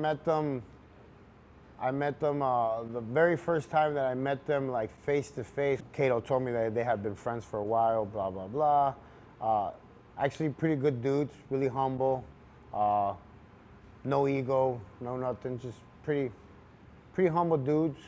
met them. The very first time that I met them, like face to face. Kato told me that they had been friends for a while. Blah blah blah. Actually, pretty good dudes. Really humble. No ego. No nothing. Just pretty humble dudes.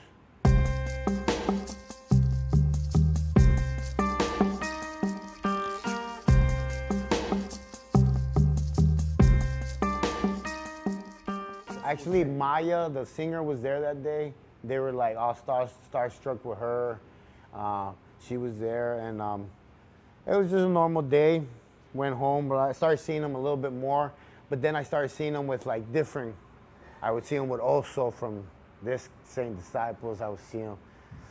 Actually, Maya, the singer, was there that day. They were like all starstruck with her. She was there, and it was just a normal day. Went home, but I started seeing them a little bit more. But then I started seeing them with like different. I would see them with also from this same disciples. I would see them.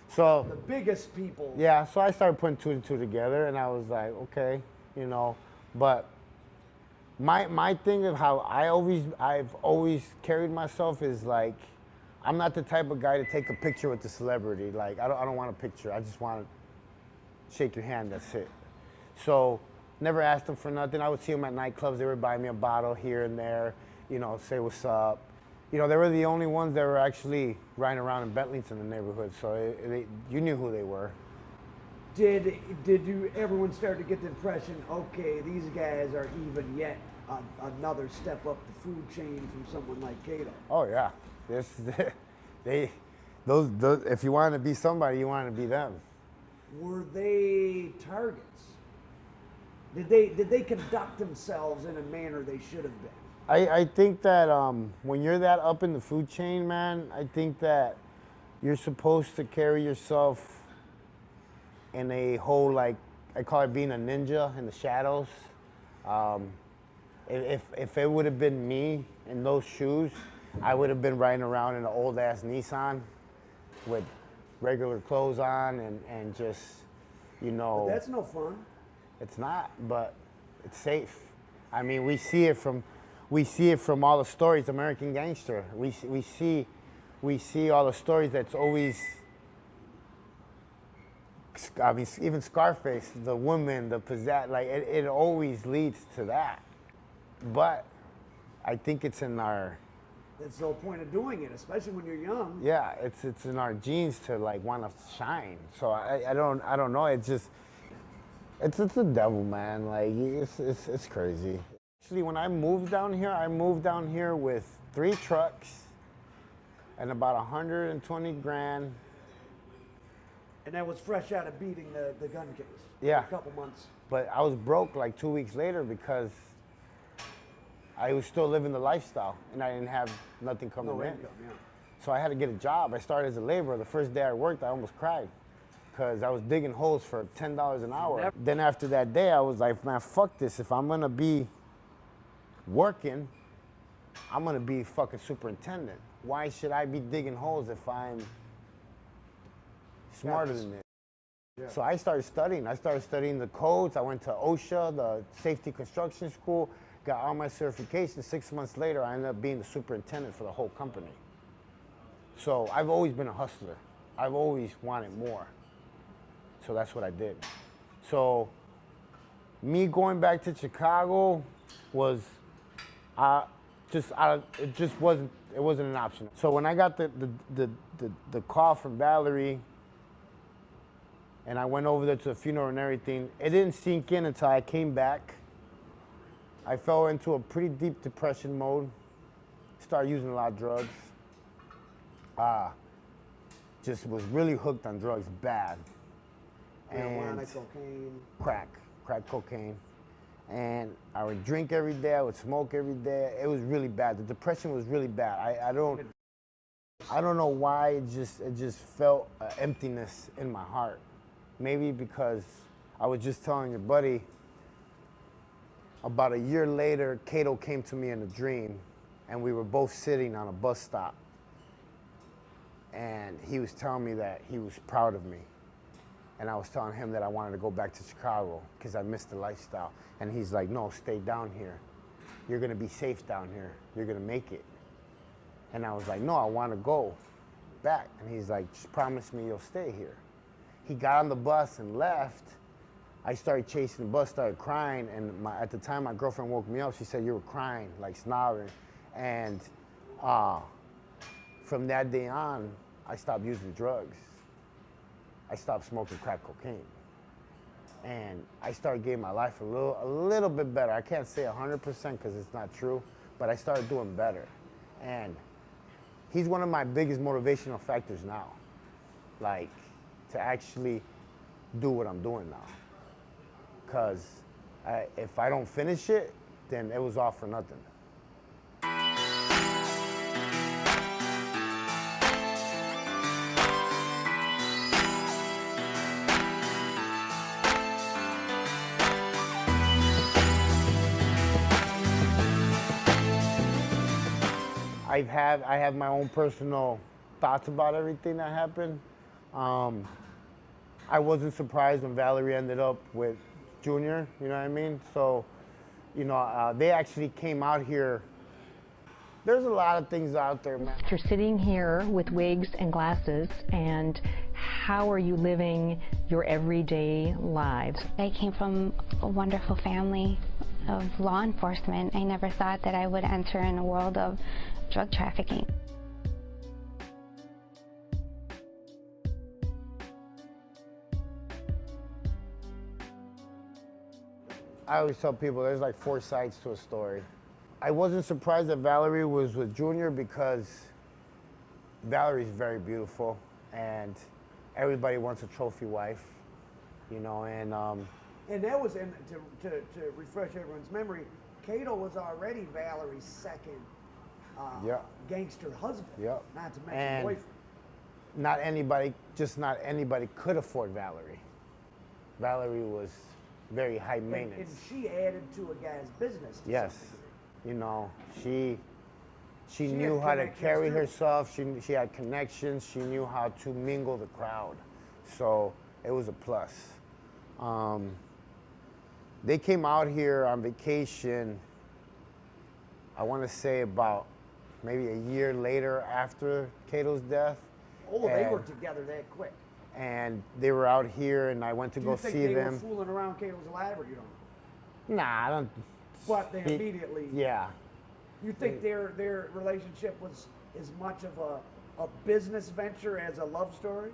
So the biggest people. Yeah, so I started putting two and two together, and I was like, okay, you know, but. My thing of how I've always carried myself is like, I'm not the type of guy to take a picture with the celebrity. Like I don't want a picture. I just want to shake your hand. That's it. So never asked them for nothing. I would see them at nightclubs. They would buy me a bottle here and there. You know, say what's up. You know, they were the only ones that were actually riding around in Bentleys in the neighborhood. So you knew who they were. Did everyone start to get the impression, okay, these guys are even yet another step up the food chain from someone like Kato? Oh yeah, those if you want to be somebody, you want to be them. Were they targets? Did they conduct themselves in a manner they should have been? I think that when you're that up in the food chain, man, I think that you're supposed to carry yourself in a whole, like, I call it being a ninja in the shadows. If it would have been me in those shoes, I would have been riding around in an old ass Nissan with regular clothes on and just, you know. But that's no fun. It's not, but it's safe. I mean, we see it from all the stories, American Gangster. We see all the stories that's always. I mean, even Scarface, the woman, the pizzazz, like it always leads to that. But I think it's in our. That's the whole point of doing it, especially when you're young. Yeah, it's in our genes to like want to shine. So I don't know. It's just it's the devil, man. Like it's crazy. Actually, when I moved down here with 3 trucks and about 120 grand. And that was fresh out of beating the gun case. Yeah. A couple months. But I was broke like 2 weeks later because I was still living the lifestyle and I didn't have nothing coming in. No income, yeah. So I had to get a job. I started as a laborer. The first day I worked, I almost cried because I was digging holes for $10 an hour. Then after that day, I was like, man, fuck this. If I'm gonna be working, I'm gonna be fucking superintendent. Why should I be digging holes if I'm smarter than this? Yeah. So I started studying. I started studying the codes. I went to OSHA, the Safety Construction School, got all my certifications. 6 months later, I ended up being the superintendent for the whole company. So I've always been a hustler. I've always wanted more. So that's what I did. So me going back to Chicago was it just wasn't an option. So when I got the call from Valerie, and I went over there to the funeral and everything, it didn't sink in until I came back. I fell into a pretty deep depression mode, started using a lot of drugs. Just was really hooked on drugs bad. Marijuana, cocaine. Crack cocaine. And I would drink every day, I would smoke every day. It was really bad. The depression was really bad. I don't know why, it just felt an emptiness in my heart. Maybe because I was just telling your buddy, about a year later, Kato came to me in a dream, and we were both sitting on a bus stop. And he was telling me that he was proud of me. And I was telling him that I wanted to go back to Chicago because I missed the lifestyle. And he's like, no, stay down here. You're gonna be safe down here. You're gonna make it. And I was like, no, I wanna go back. And he's like, just promise me you'll stay here. He got on the bus and left. I started chasing the bus, started crying, and at the time my girlfriend woke me up. She said, you were crying, like snobbing. And From that day on, I stopped using drugs. I stopped smoking crack cocaine. And I started getting my life a little bit better. I can't say 100% because it's not true, but I started doing better. And he's one of my biggest motivational factors now, like to actually do what I'm doing now. Because if I don't finish it, then it was all for nothing. I have my own personal thoughts about everything that happened. I wasn't surprised when Valerie ended up with Junior, you know what I mean? So, you know, they actually came out here. There's a lot of things out there, man. You're sitting here with wigs and glasses, and how are you living your everyday lives? I came from a wonderful family of law enforcement. I never thought that I would enter in a world of drug trafficking. I always tell people there's like 4 sides to a story. I wasn't surprised that Valerie was with Junior because Valerie's very beautiful and everybody wants a trophy wife, you know, and that was, and to refresh everyone's memory, Kato was already Valerie's second gangster husband, not to mention boyfriend. Not anybody could afford Valerie. Valerie was very high maintenance. And she added to a guy's business. Yes, you know, she knew how to carry herself. She had connections. She knew how to mingle the crowd. So it was a plus. They came out here on vacation, I want to say about maybe a year later after Kato's death. Oh, they were together that quick. And they were out here, and I went to go see them. Do you think they were fooling around Kato's alive, or you don't know? Nah, I don't. But they immediately. Yeah. You think their relationship was as much of a business venture as a love story?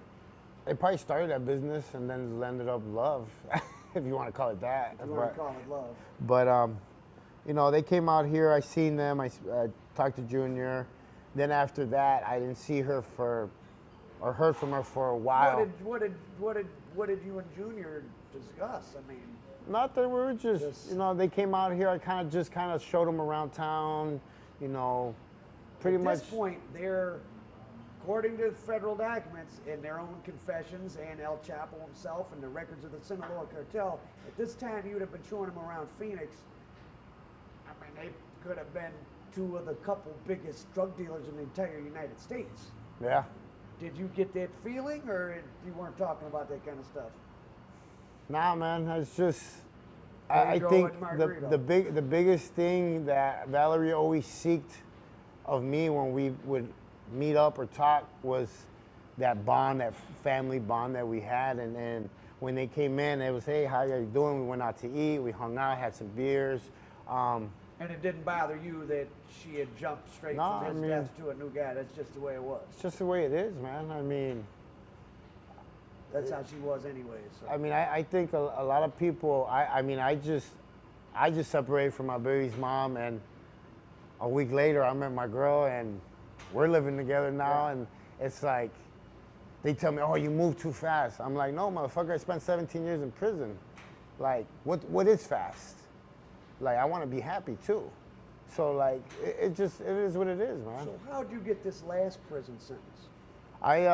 They probably started that business and then ended up love, if you want to call it that. If you want to call it love. But, you know, they came out here. I seen them. I talked to Junior. Then after that, I didn't see her or heard from her for a while. What did you and Junior discuss? I mean, nothing. We were just, you know, they came out here. I kind of showed them around town. You know, pretty much. At this point, they're, according to federal documents and their own confessions and El Chapo himself and the records of the Sinaloa cartel, at this time you would have been showing them around Phoenix. I mean, they could have been 2 of the couple biggest drug dealers in the entire United States. Yeah. Did you get that feeling, or you weren't talking about that kind of stuff? Nah, man. It's just, I think the biggest thing that Valerie always seeked of me when we would meet up or talk was that bond, that family bond that we had. And then when they came in, it was, hey, how are you doing? We went out to eat. We hung out, had some beers. And it didn't bother you that she had jumped straight from his death to a new guy. That's just the way it was. It's just the way it is, man. I mean, that's how she was anyway. So. I mean, I think a lot of people, I just separated from my baby's mom, and a week later I met my girl, and we're living together now. Yeah. And it's like, they tell me, oh, you moved too fast. I'm like, no, motherfucker, I spent 17 years in prison. Like, what is fast? Like, I want to be happy too. So like, it is what it is, man. So how'd you get this last prison sentence? I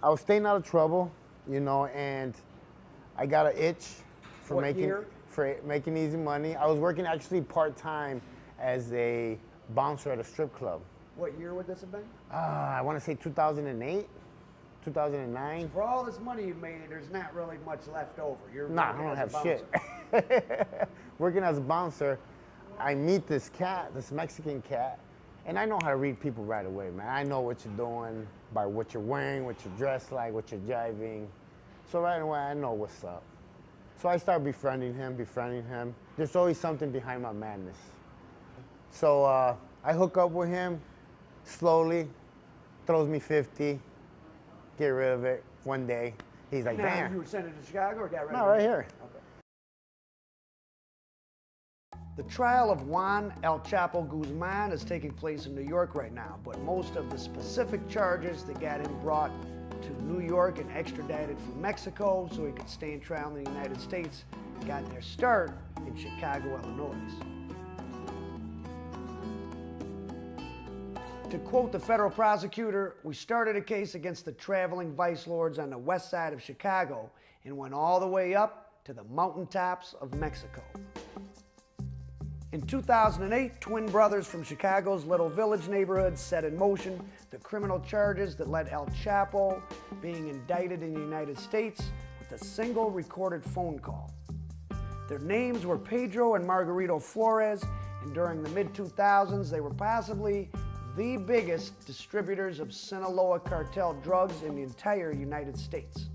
was staying out of trouble, you know, and I got an itch for making easy money. I was working actually part-time as a bouncer at a strip club. What year would this have been? I want to say 2008, 2009. So for all this money you made, there's not really much left over. I don't have shit. Working as a bouncer, I meet this cat, this Mexican cat, and I know how to read people right away, man. I know what you're doing by what you're wearing, what you're dressed like, what you're driving. So right away, I know what's up. So I start befriending him. There's always something behind my madness. So I hook up with him, slowly throws me 50, get rid of it one day. He's like, Now, damn. you were sent to Chicago or got rid No, of it? right here. Okay. The trial of Juan El Chapo Guzman is taking place in New York right now, but most of the specific charges that got him brought to New York and extradited from Mexico so he could stand trial in the United States got their start in Chicago, Illinois. To quote the federal prosecutor, we started a case against the traveling vice lords on the west side of Chicago and went all the way up to the mountaintops of Mexico. In 2008, twin brothers from Chicago's Little Village neighborhood set in motion the criminal charges that led El Chapo being indicted in the United States with a single recorded phone call. Their names were Pedro and Margarito Flores, and during the mid-2000s, they were possibly the biggest distributors of Sinaloa cartel drugs in the entire United States.